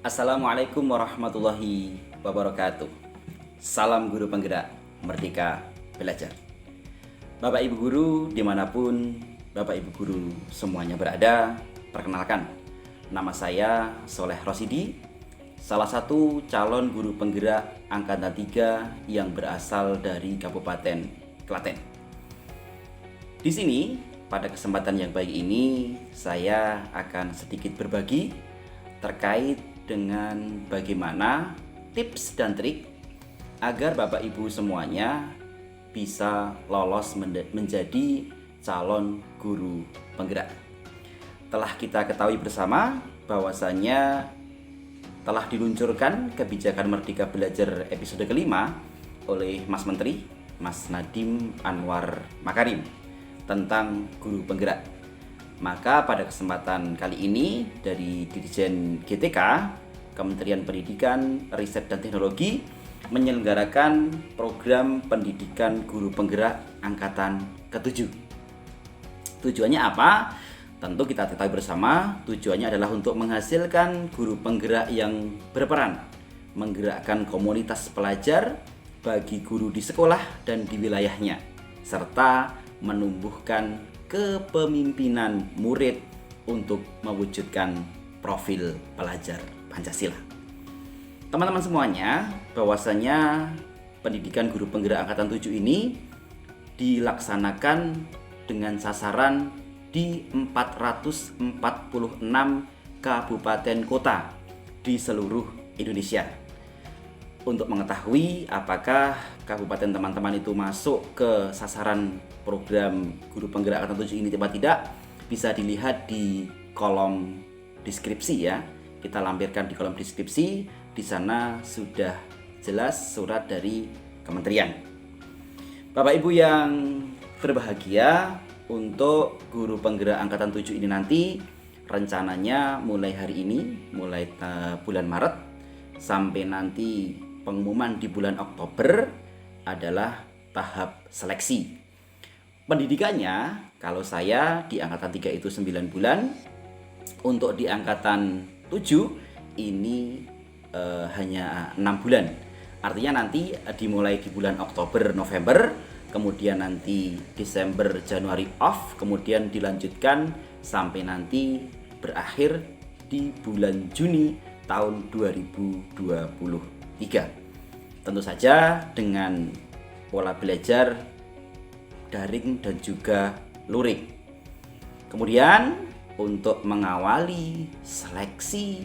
Assalamualaikum warahmatullahi wabarakatuh. Salam guru penggerak, merdeka belajar. Bapak Ibu guru dimanapun Bapak Ibu guru semuanya berada, perkenalkan, nama saya Soleh Rosidi, salah satu calon guru penggerak angkatan 3 yang berasal dari Kabupaten Klaten. Di sini, pada kesempatan yang baik ini, saya akan sedikit berbagi terkait dengan bagaimana tips dan trik agar Bapak Ibu semuanya bisa lolos menjadi calon guru penggerak. Telah kita ketahui bersama bahwasanya telah diluncurkan kebijakan Merdeka Belajar episode kelima oleh Mas Menteri, Mas Nadiem Anwar Makarim tentang guru penggerak. Maka pada kesempatan kali ini dari Dirjen GTK, Kementerian Pendidikan, Riset dan Teknologi menyelenggarakan program pendidikan guru penggerak angkatan ke-7. Tujuannya apa? Tentu kita ketahui bersama, tujuannya adalah untuk menghasilkan guru penggerak yang berperan menggerakkan komunitas pelajar bagi guru di sekolah dan di wilayahnya, serta menumbuhkan kepemimpinan murid untuk mewujudkan profil pelajar Pancasila. Teman-teman semuanya, bahwasanya pendidikan guru penggerak angkatan 7 ini dilaksanakan dengan sasaran di 446 kabupaten kota di seluruh Indonesia. Untuk mengetahui apakah kabupaten teman-teman itu masuk ke sasaran program guru penggerak angkatan 7 ini atau tidak, bisa dilihat di kolom deskripsi ya. Kita lampirkan di kolom deskripsi, di sana sudah jelas surat dari kementerian. Bapak Ibu yang berbahagia, untuk guru penggerak angkatan 7 ini nanti rencananya mulai hari ini, mulai bulan Maret sampai nanti pengumuman di bulan Oktober adalah tahap seleksi. Pendidikannya, kalau saya di angkatan 3 itu 9 bulan, untuk di angkatan 7 ini hanya 6 bulan. Artinya nanti dimulai di bulan Oktober, November, kemudian nanti Desember, Januari off, kemudian dilanjutkan sampai nanti berakhir di bulan Juni tahun 2023. Tentu saja dengan pola belajar daring dan juga luring. Kemudian untuk mengawali seleksi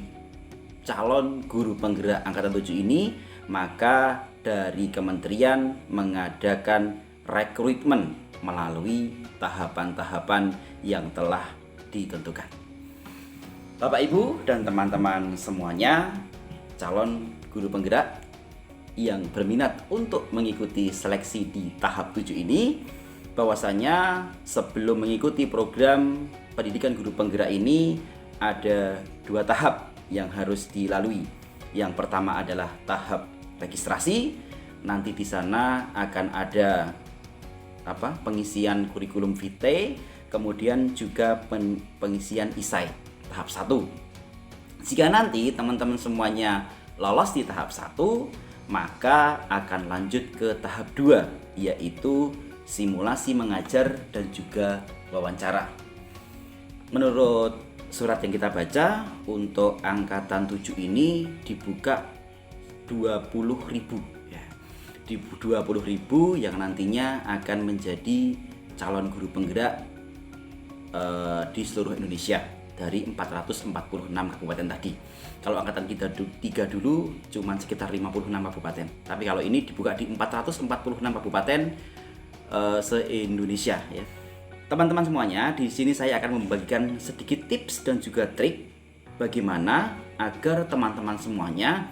calon guru penggerak angkatan 7 ini, maka dari kementerian mengadakan rekrutmen melalui tahapan-tahapan yang telah ditentukan. Bapak Ibu dan teman-teman semuanya, calon guru penggerak yang berminat untuk mengikuti seleksi di tahap 7 ini, bahwasanya sebelum mengikuti program pendidikan guru penggerak ini ada 2 tahap yang harus dilalui. Yang pertama adalah tahap registrasi. Nanti di sana akan ada pengisian kurikulum vitae, kemudian juga pengisian isai tahap 1. Jika nanti teman-teman semuanya lolos di tahap 1, maka akan lanjut ke tahap 2, yaitu simulasi mengajar dan juga wawancara. Menurut surat yang kita baca, untuk angkatan 7 ini dibuka 20.000 ya. Di 20.000 yang nantinya akan menjadi calon guru penggerak di seluruh Indonesia dari 446 kabupaten tadi. Kalau angkatan kita 3 dulu cuma sekitar 56 kabupaten. Tapi kalau ini dibuka di 446 kabupaten se-Indonesia ya. Teman-teman semuanya, di sini saya akan membagikan sedikit tips dan juga trik bagaimana agar teman-teman semuanya,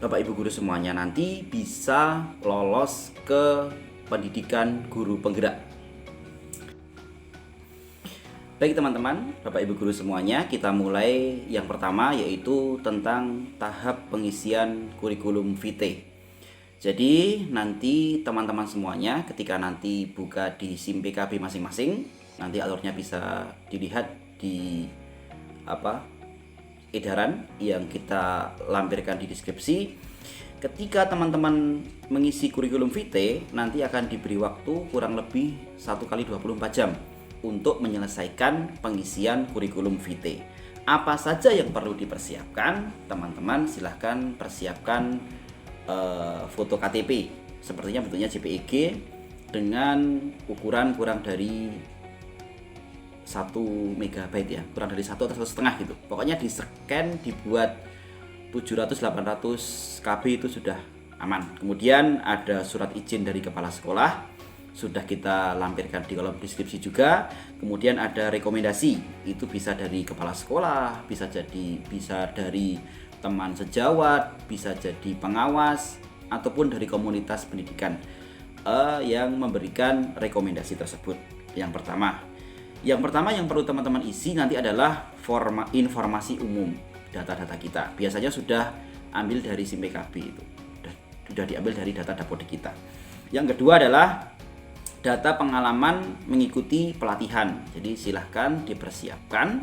Bapak Ibu guru semuanya nanti bisa lolos ke pendidikan guru penggerak. Baik teman-teman, Bapak Ibu guru semuanya, kita mulai yang pertama yaitu tentang tahap pengisian kurikulum vitae. Jadi nanti teman-teman semuanya ketika nanti buka di SIM PKB masing-masing, nanti alurnya bisa dilihat di edaran yang kita lampirkan di deskripsi. Ketika teman-teman mengisi kurikulum vitae, nanti akan diberi waktu kurang lebih 1 kali 24 jam untuk menyelesaikan pengisian kurikulum vitae. Apa saja yang perlu dipersiapkan? Teman-teman silahkan persiapkan foto KTP, sepertinya bentuknya JPEG dengan ukuran kurang dari 1 MB ya, kurang dari 1 atau 1,5 gitu. Pokoknya di scan, dibuat 700-800 KB itu sudah aman. Kemudian ada surat izin dari kepala sekolah, sudah kita lampirkan di kolom deskripsi juga. Kemudian ada rekomendasi, itu bisa dari kepala sekolah, bisa dari teman sejawat, bisa jadi pengawas, ataupun dari komunitas pendidikan yang memberikan rekomendasi tersebut. Yang pertama yang perlu teman-teman isi nanti adalah informasi umum, data-data kita. Biasanya sudah ambil dari SIM PKB, itu sudah diambil dari data dapodik kita. Yang kedua adalah data pengalaman mengikuti pelatihan. Jadi silahkan dipersiapkan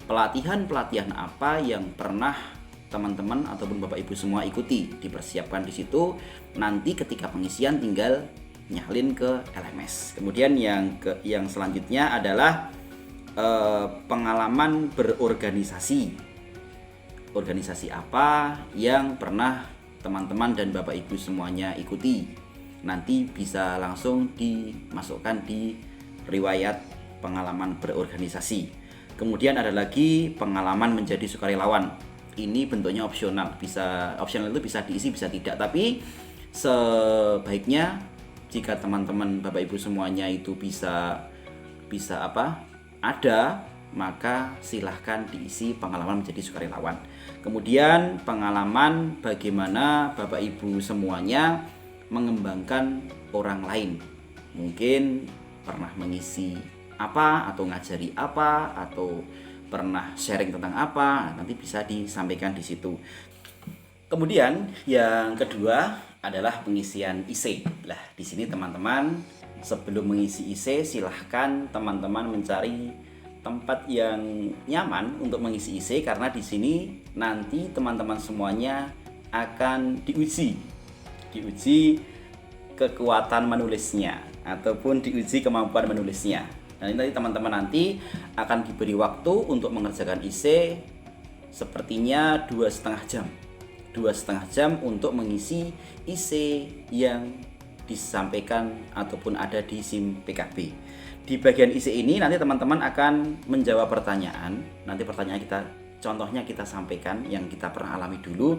pelatihan apa yang pernah teman-teman ataupun Bapak Ibu semua ikuti, dipersiapkan di situ. Nanti ketika pengisian tinggal nyalin ke LMS. Kemudian yang selanjutnya adalah pengalaman berorganisasi. Organisasi apa yang pernah teman-teman dan Bapak Ibu semuanya ikuti. Nanti bisa langsung dimasukkan di riwayat pengalaman berorganisasi. Kemudian ada lagi pengalaman menjadi sukarelawan. Ini bentuknya opsional. Opsional itu bisa diisi, bisa tidak. Tapi sebaiknya jika teman-teman Bapak Ibu semuanya itu bisa ada, maka silahkan diisi pengalaman menjadi sukarelawan. Kemudian pengalaman bagaimana Bapak Ibu semuanya mengembangkan orang lain. Mungkin pernah mengisi apa, atau ngajari apa, atau pernah sharing tentang apa, nanti bisa disampaikan di situ. Kemudian yang kedua adalah pengisian IC. Lah, di sini teman-teman sebelum mengisi IC silahkan teman-teman mencari tempat yang nyaman untuk mengisi IC, karena di sini nanti teman-teman semuanya akan diuji kekuatan menulisnya ataupun diuji kemampuan menulisnya. Nah, nanti teman-teman akan diberi waktu untuk mengerjakan IC sepertinya 2,5 jam untuk mengisi IC yang disampaikan ataupun ada di SIM PKB. Di bagian IC ini nanti teman-teman akan menjawab pertanyaan. Nanti pertanyaan contohnya kita sampaikan yang kita pernah alami dulu,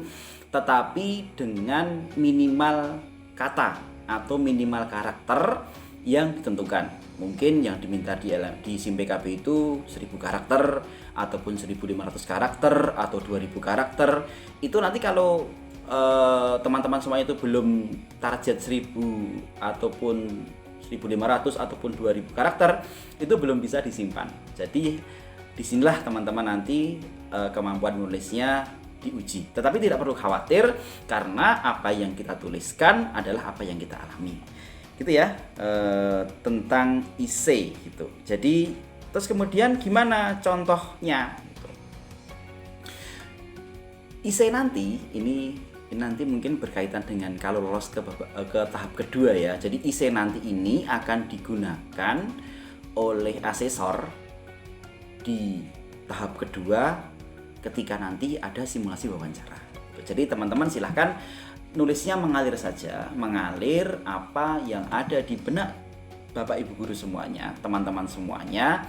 tetapi dengan minimal kata atau minimal karakter yang ditentukan. Mungkin yang diminta di SIM PKB itu 1000 karakter ataupun 1500 karakter atau 2000 karakter. Itu nanti kalau teman-teman semua itu belum target 1000 ataupun 1500 ataupun 2000 karakter, itu belum bisa disimpan. Jadi disinilah teman-teman nanti kemampuan menulisnya diuji. Tetapi tidak perlu khawatir, karena apa yang kita tuliskan adalah apa yang kita alami. Gitu ya, tentang IC gitu. Jadi terus kemudian gimana contohnya gitu. IC nanti ini nanti mungkin berkaitan dengan kalau lolos ke tahap kedua ya. Jadi IC nanti ini akan digunakan oleh asesor di tahap kedua ketika nanti ada simulasi wawancara. Jadi teman-teman silahkan nulisnya mengalir saja, mengalir apa yang ada di benak Bapak Ibu guru semuanya, teman-teman semuanya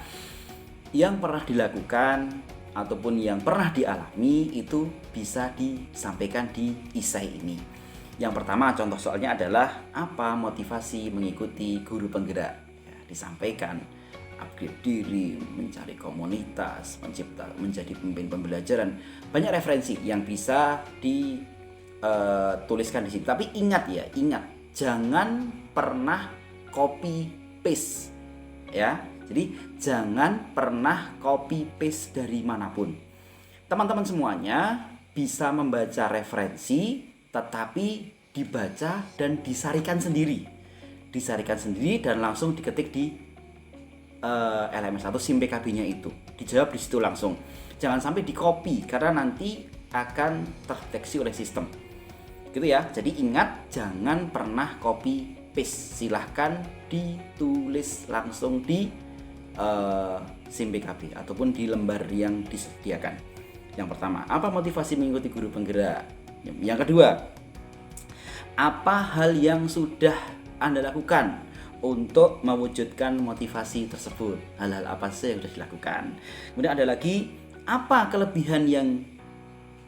yang pernah dilakukan ataupun yang pernah dialami, itu bisa disampaikan di isai ini. Yang pertama contoh soalnya adalah apa motivasi mengikuti guru penggerak ya, disampaikan upgrade diri, mencari komunitas, menjadi pemimpin pembelajaran. Banyak referensi yang bisa dituliskan di situ. Tapi ingat jangan pernah copy paste ya. Jadi jangan pernah copy paste dari manapun. Teman-teman semuanya bisa membaca referensi, tetapi dibaca dan disarikan sendiri dan langsung diketik di LMS atau SIM PKB-nya itu. Dijawab di situ langsung. jangan sampai di copy karena nanti akan terdeteksi oleh sistem. Gitu ya. Jadi ingat, jangan pernah copy paste. Silahkan ditulis langsung di SIM PKB ataupun di lembar yang disediakan. Yang pertama, apa motivasi mengikuti guru penggerak? Yang kedua, apa hal yang sudah Anda lakukan untuk mewujudkan motivasi tersebut? Hal-hal apa saja yang sudah dilakukan? Kemudian ada lagi, apa kelebihan yang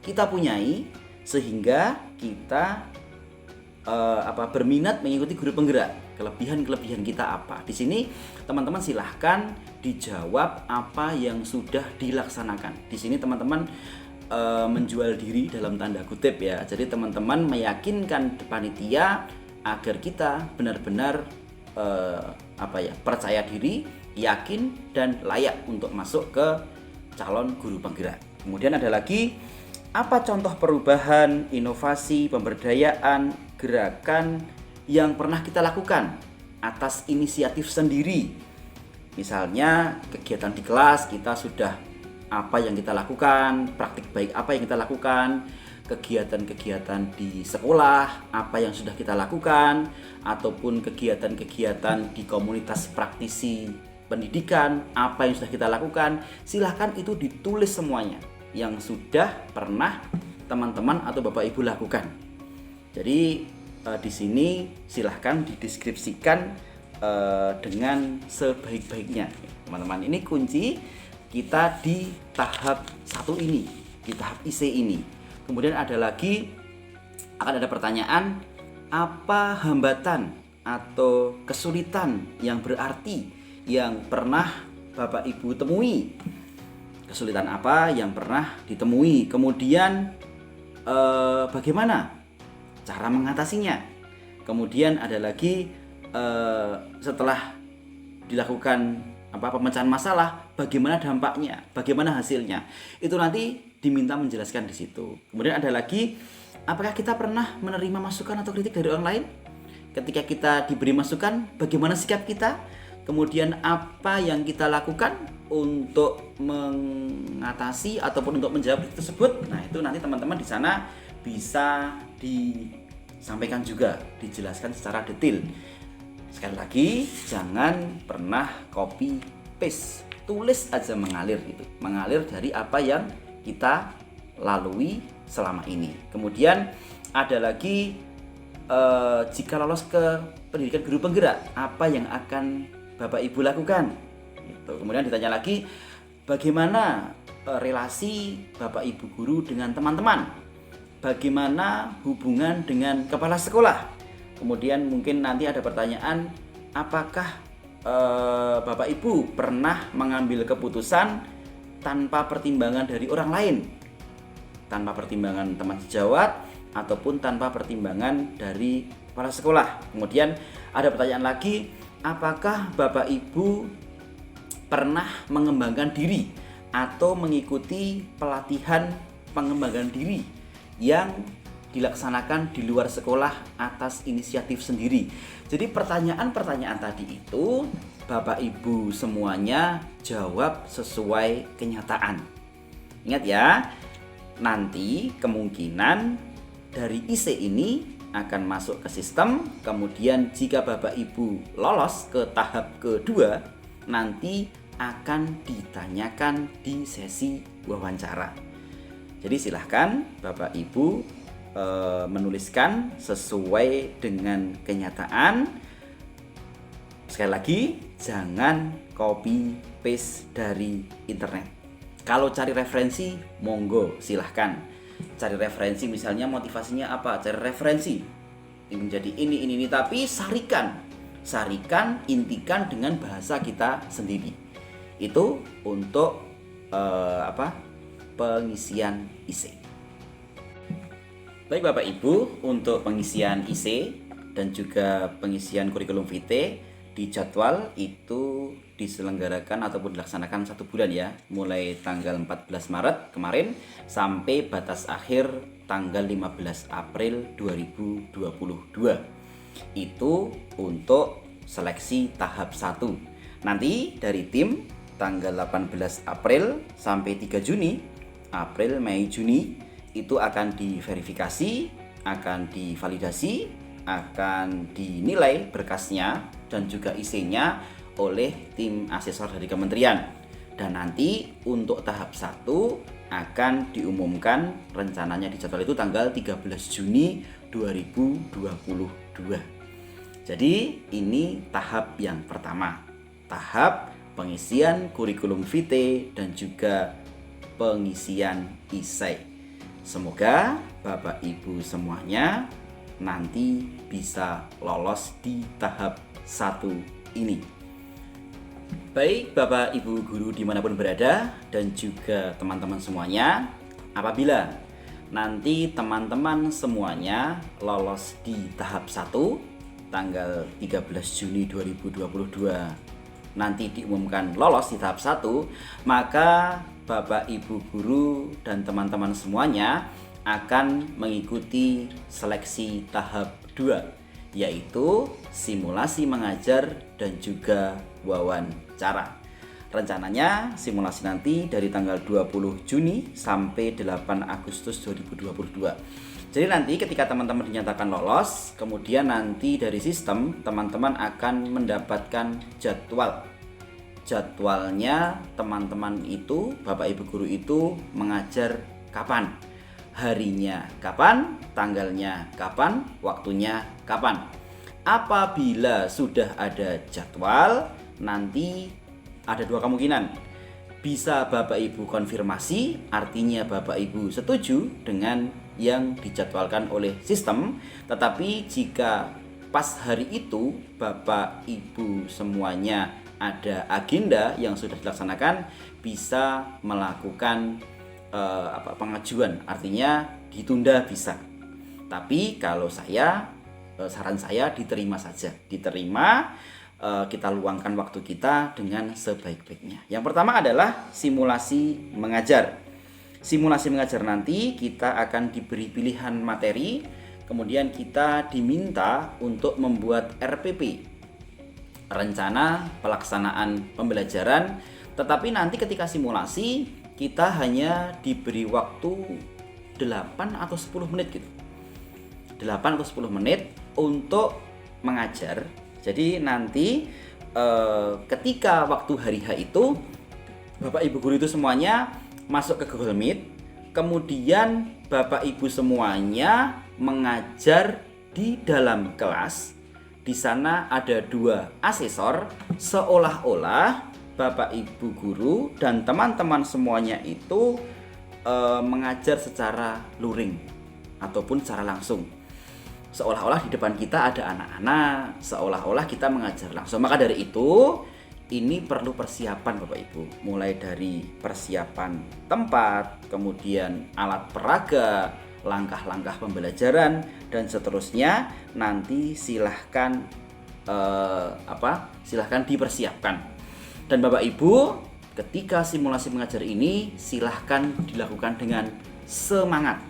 kita punyai sehingga kita berminat mengikuti guru penggerak? Kelebihan kita apa? Di sini teman-teman silahkan dijawab apa yang sudah dilaksanakan. Di sini teman-teman menjual diri dalam tanda kutip ya. Jadi teman-teman meyakinkan panitia agar kita benar-benar percaya diri, yakin dan layak untuk masuk ke calon guru penggerak. Kemudian ada lagi, apa contoh perubahan, inovasi, pemberdayaan, gerakan yang pernah kita lakukan atas inisiatif sendiri. Misalnya kegiatan di kelas kita sudah apa yang kita lakukan, praktik baik apa yang kita lakukan, kegiatan-kegiatan di sekolah apa yang sudah kita lakukan, ataupun kegiatan-kegiatan di komunitas praktisi pendidikan apa yang sudah kita lakukan. Silahkan itu ditulis semuanya yang sudah pernah teman-teman atau Bapak Ibu lakukan. Jadi di sini silahkan dideskripsikan dengan sebaik-baiknya, teman-teman. Ini kunci kita di tahap 1 ini, di tahap IC ini. Kemudian ada lagi, akan ada pertanyaan, apa hambatan atau kesulitan yang berarti yang pernah Bapak Ibu temui? Kesulitan apa yang pernah ditemui? Kemudian bagaimana cara mengatasinya? Kemudian ada lagi, setelah dilakukan pemecahan masalah, bagaimana dampaknya, bagaimana hasilnya? Itu nanti diminta menjelaskan di situ. Kemudian ada lagi, apakah kita pernah menerima masukan atau kritik dari orang lain? Ketika kita diberi masukan, bagaimana sikap kita? Kemudian apa yang kita lakukan untuk mengatasi ataupun untuk menjawab tersebut? Nah, itu nanti teman-teman di sana bisa disampaikan juga, dijelaskan secara detail. Sekali lagi, jangan pernah copy paste, tulis aja mengalir gitu, mengalir dari apa yang kita lalui selama ini. Kemudian ada lagi, jika lolos ke pendidikan guru penggerak, apa yang akan Bapak Ibu lakukan? Gitu. Kemudian ditanya lagi, bagaimana relasi Bapak Ibu guru dengan teman-teman? Bagaimana hubungan dengan kepala sekolah? Kemudian mungkin nanti ada pertanyaan, apakah Bapak Ibu pernah mengambil keputusan tanpa pertimbangan dari orang lain? Tanpa pertimbangan teman sejawat ataupun tanpa pertimbangan dari kepala sekolah. Kemudian ada pertanyaan lagi, apakah Bapak Ibu pernah mengembangkan diri atau mengikuti pelatihan pengembangan diri yang dilaksanakan di luar sekolah atas inisiatif sendiri? Jadi pertanyaan-pertanyaan tadi itu Bapak Ibu semuanya jawab sesuai kenyataan. Ingat ya, nanti kemungkinan dari IC ini akan masuk ke sistem. Kemudian jika Bapak Ibu lolos ke tahap kedua, nanti akan ditanyakan di sesi wawancara. Jadi silahkan Bapak Ibu menuliskan sesuai dengan kenyataan. Sekali lagi, jangan copy paste dari internet. Kalau cari referensi, monggo silahkan. Cari referensi, misalnya motivasinya apa? Cari referensi menjadi ini, tapi sarikan, intikan dengan bahasa kita sendiri. Itu untuk pengisian IC. Baik Bapak Ibu, untuk pengisian IC dan juga pengisian kurikulum vitae di jadwal itu diselenggarakan ataupun dilaksanakan 1 bulan ya, mulai tanggal 14 Maret kemarin sampai batas akhir tanggal 15 April 2022. Itu untuk seleksi tahap 1. Nanti dari tim tanggal 18 April sampai 3 Juni, April, Mei, Juni, itu akan diverifikasi, akan divalidasi, akan dinilai berkasnya dan juga isinya oleh tim asesor dari kementerian. Dan nanti untuk tahap 1 akan diumumkan, rencananya di jadwal itu tanggal 13 Juni 2022. Jadi ini tahap yang pertama, tahap pengisian kurikulum vitae dan juga pengisian isai. Semoga Bapak Ibu semuanya nanti bisa lolos di tahap 1 ini. Baik Bapak Ibu guru dimanapun berada dan juga teman-teman semuanya, apabila nanti teman-teman semuanya lolos di tahap 1 tanggal 13 Juni 2022 nanti diumumkan lolos di tahap 1, maka Bapak Ibu guru dan teman-teman semuanya akan mengikuti seleksi tahap 2, yaitu simulasi mengajar dan juga wawancara. Rencananya simulasi nanti dari tanggal 20 Juni sampai 8 Agustus 2022. Jadi nanti ketika teman-teman dinyatakan lolos, kemudian nanti dari sistem teman-teman akan mendapatkan jadwal. Jadwalnya teman-teman itu, Bapak Ibu guru itu mengajar kapan, harinya kapan, tanggalnya kapan, waktunya kapan. Apabila sudah ada jadwal, nanti ada 2 kemungkinan. Bisa Bapak Ibu konfirmasi, artinya Bapak Ibu setuju dengan yang dijadwalkan oleh sistem. Tetapi jika pas hari itu Bapak Ibu semuanya ada agenda yang sudah dilaksanakan, bisa melakukan pengajuan, artinya ditunda bisa. Tapi kalau saran saya diterima saja, diterima. Kita luangkan waktu kita dengan sebaik-baiknya. Yang pertama adalah simulasi mengajar. Simulasi mengajar nanti kita akan diberi pilihan materi, kemudian kita diminta untuk membuat RPP, rencana pelaksanaan pembelajaran. Tetapi nanti ketika simulasi kita hanya diberi waktu 8 atau 10 menit gitu. 8 atau 10 menit untuk mengajar. Jadi nanti ketika waktu hari H itu Bapak Ibu guru itu semuanya masuk ke Google Meet, kemudian Bapak Ibu semuanya mengajar di dalam kelas. Di sana ada 2 asesor, seolah-olah Bapak Ibu guru dan teman-teman semuanya itu mengajar secara luring ataupun secara langsung. Seolah-olah di depan kita ada anak-anak, seolah-olah kita mengajar langsung. Maka dari itu, ini perlu persiapan Bapak Ibu. Mulai dari persiapan tempat, kemudian alat peraga, langkah-langkah pembelajaran, dan seterusnya. Nanti silahkan dipersiapkan. Dan Bapak Ibu, ketika simulasi mengajar ini, silahkan dilakukan dengan semangat.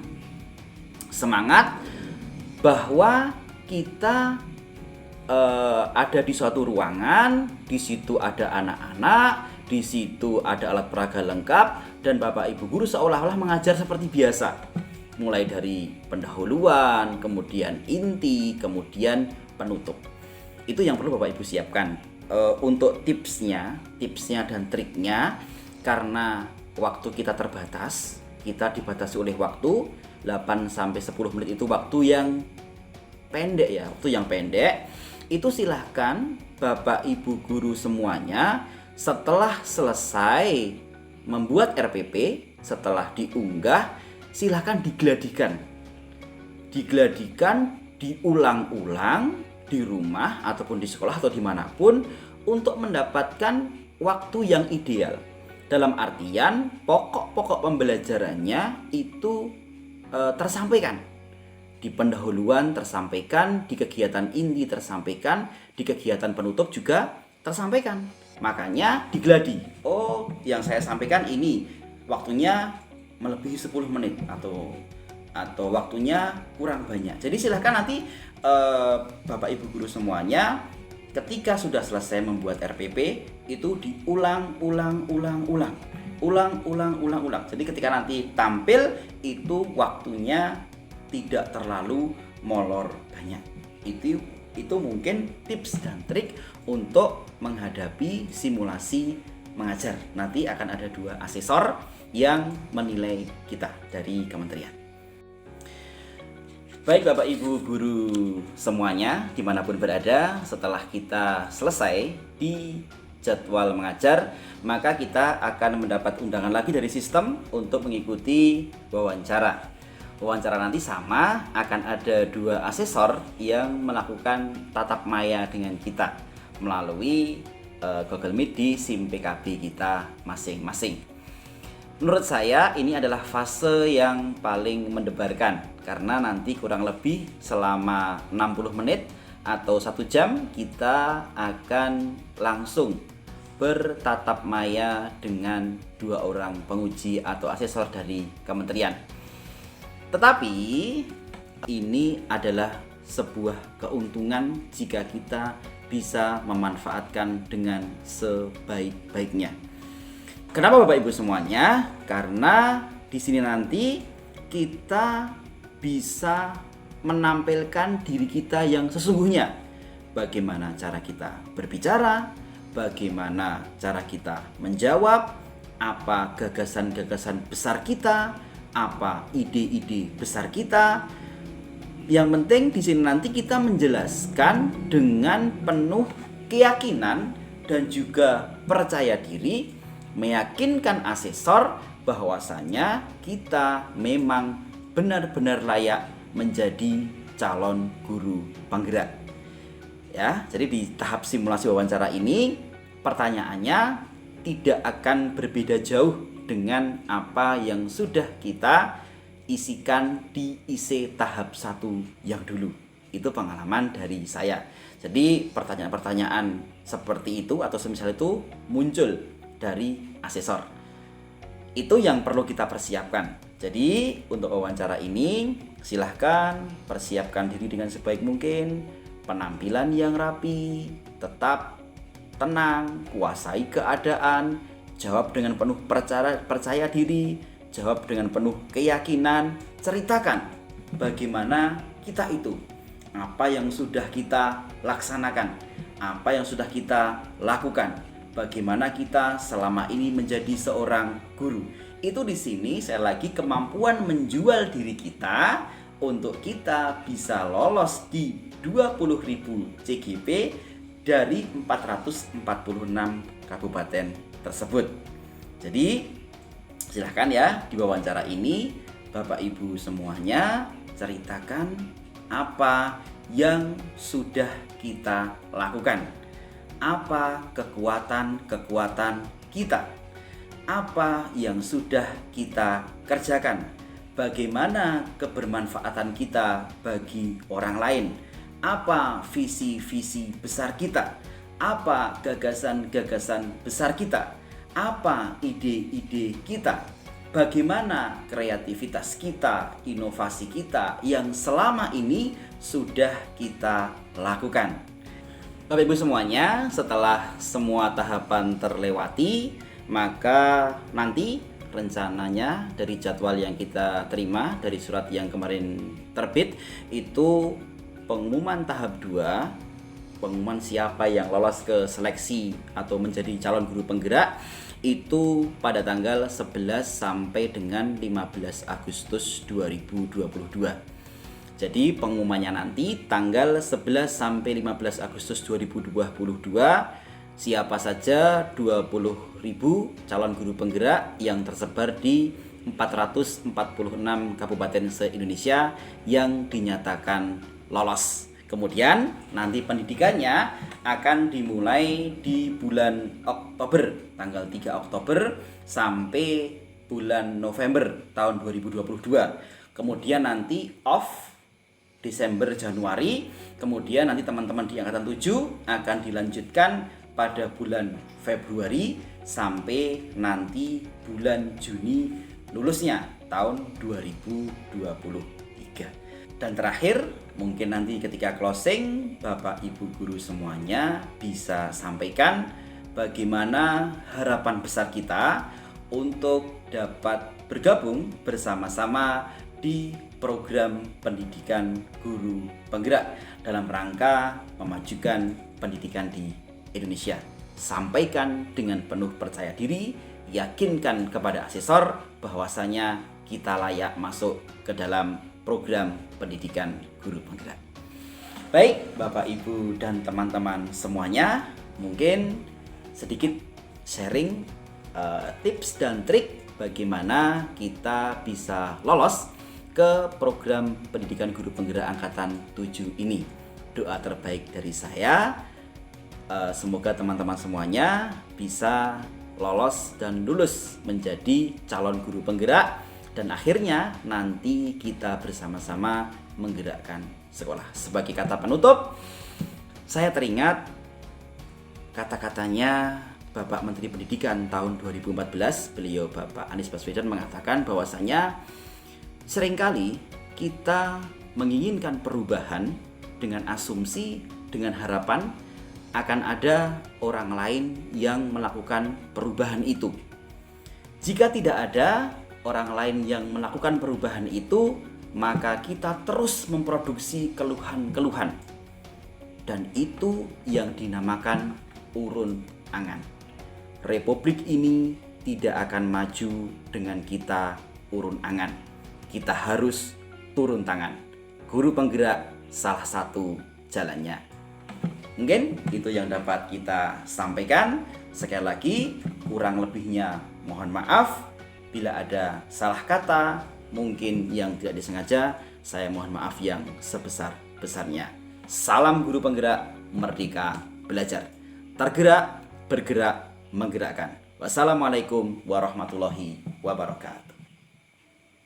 Semangat bahwa kita ada di suatu ruangan, di situ ada anak-anak, di situ ada alat peraga lengkap, dan Bapak Ibu guru seolah-olah mengajar seperti biasa. Mulai dari pendahuluan, kemudian inti, kemudian penutup. Itu yang perlu Bapak Ibu siapkan. Untuk tipsnya dan triknya, karena waktu kita terbatas, kita dibatasi oleh waktu 8 sampai 10 menit itu waktu yang pendek ya, waktu yang pendek. Itu silahkan Bapak Ibu guru semuanya setelah selesai membuat RPP, setelah diunggah, silahkan digladikan, diulang-ulang di rumah ataupun di sekolah atau dimanapun untuk mendapatkan waktu yang ideal. Dalam artian pokok-pokok pembelajarannya itu tersampaikan. Di pendahuluan tersampaikan, di kegiatan inti tersampaikan, di kegiatan penutup juga tersampaikan. Makanya digladi. Oh, yang saya sampaikan ini waktunya melebihi 10 menit atau waktunya kurang banyak. Jadi silahkan nanti Bapak Ibu guru semuanya ketika sudah selesai membuat RPP itu diulang-ulang. Jadi ketika nanti tampil itu waktunya tidak terlalu molor banyak. Itu mungkin tips dan trik untuk menghadapi simulasi mengajar. Nanti akan ada 2 asesor yang menilai kita dari kementerian. Baik Bapak Ibu guru semuanya dimanapun berada, setelah kita selesai di jadwal mengajar, maka kita akan mendapat undangan lagi dari sistem untuk mengikuti wawancara. Wawancara nanti sama, akan ada 2 asesor yang melakukan tatap maya dengan kita melalui Google Meet di SIM PKB kita masing-masing. Menurut saya ini adalah fase yang paling mendebarkan, karena nanti kurang lebih selama 60 menit atau 1 jam kita akan langsung bertatap maya dengan 2 orang penguji atau asesor dari kementerian. Tetapi ini adalah sebuah keuntungan jika kita bisa memanfaatkan dengan sebaik-baiknya. Kenapa Bapak Ibu semuanya? Karena di sini nanti kita bisa menampilkan diri kita yang sesungguhnya. Bagaimana cara kita berbicara, bagaimana cara kita menjawab, apa gagasan-gagasan besar kita, apa ide-ide besar kita. Yang penting di sini nanti kita menjelaskan dengan penuh keyakinan dan juga percaya diri, meyakinkan asesor bahwasanya kita memang benar-benar layak menjadi calon guru penggerak. Ya, jadi di tahap simulasi wawancara ini pertanyaannya tidak akan berbeda jauh dengan apa yang sudah kita isikan di IC tahap 1 yang dulu. Itu pengalaman dari saya. Jadi pertanyaan-pertanyaan seperti itu atau semisal itu muncul dari asesor. Itu yang perlu kita persiapkan. Jadi untuk wawancara ini silahkan persiapkan diri dengan sebaik mungkin, penampilan yang rapi, tetap tenang, kuasai keadaan, jawab dengan penuh percaya diri, jawab dengan penuh keyakinan, ceritakan bagaimana kita itu, apa yang sudah kita laksanakan, apa yang sudah kita lakukan, bagaimana kita selama ini menjadi seorang guru. Itu di sini saya lagi kemampuan menjual diri kita untuk kita bisa lolos di 20.000 CGP dari 446 kabupaten tersebut. Jadi silahkan ya di wawancara ini Bapak Ibu semuanya ceritakan apa yang sudah kita lakukan, apa kekuatan-kekuatan kita, apa yang sudah kita kerjakan, bagaimana kebermanfaatan kita bagi orang lain, apa visi-visi besar kita, apa gagasan-gagasan besar kita, apa ide-ide kita, bagaimana kreativitas kita, inovasi kita yang selama ini sudah kita lakukan. Bapak Ibu semuanya, setelah semua tahapan terlewati, maka nanti rencananya dari jadwal yang kita terima dari surat yang kemarin terbit itu pengumuman tahap 2, pengumuman siapa yang lolos ke seleksi atau menjadi calon guru penggerak itu pada tanggal 11 sampai dengan 15 Agustus 2022. Jadi pengumumannya nanti tanggal 11 sampai 15 Agustus 2022. Siapa saja 20.000 calon guru penggerak yang tersebar di 446 kabupaten se-Indonesia yang dinyatakan lolos. Kemudian nanti pendidikannya akan dimulai di bulan Oktober, tanggal 3 Oktober sampai bulan November tahun 2022. Kemudian nanti off Desember Januari, kemudian nanti teman-teman di angkatan 7 akan dilanjutkan pada bulan Februari sampai nanti bulan Juni lulusnya tahun 2023. Dan terakhir, mungkin nanti ketika closing, Bapak Ibu guru semuanya bisa sampaikan bagaimana harapan besar kita untuk dapat bergabung bersama-sama di program pendidikan guru penggerak dalam rangka memajukan pendidikan di Indonesia. Sampaikan dengan penuh percaya diri, yakinkan kepada asesor bahwasanya kita layak masuk ke dalam program pendidikan guru penggerak. Baik, Bapak Ibu dan teman-teman semuanya, mungkin sedikit sharing tips dan trik bagaimana kita bisa lolos ke program pendidikan guru penggerak angkatan 7 ini. Doa terbaik dari saya, semoga teman-teman semuanya bisa lolos dan lulus menjadi calon guru penggerak, dan akhirnya nanti kita bersama-sama menggerakkan sekolah. Sebagai kata penutup, saya teringat kata-katanya Bapak Menteri Pendidikan tahun 2014, beliau Bapak Anies Baswedan mengatakan bahwasanya seringkali kita menginginkan perubahan dengan asumsi, dengan harapan akan ada orang lain yang melakukan perubahan itu. Jika tidak ada orang lain yang melakukan perubahan itu, maka kita terus memproduksi keluhan-keluhan. Dan itu yang dinamakan urun angan. Republik ini tidak akan maju dengan kita urun angan. Kita harus turun tangan. Guru penggerak salah satu jalannya. Mungkin itu yang dapat kita sampaikan. Sekali lagi, kurang lebihnya mohon maaf. Bila ada salah kata, mungkin yang tidak disengaja, saya mohon maaf yang sebesar-besarnya. Salam guru penggerak, merdeka belajar. Tergerak, bergerak, menggerakkan. Wassalamualaikum warahmatullahi wabarakatuh.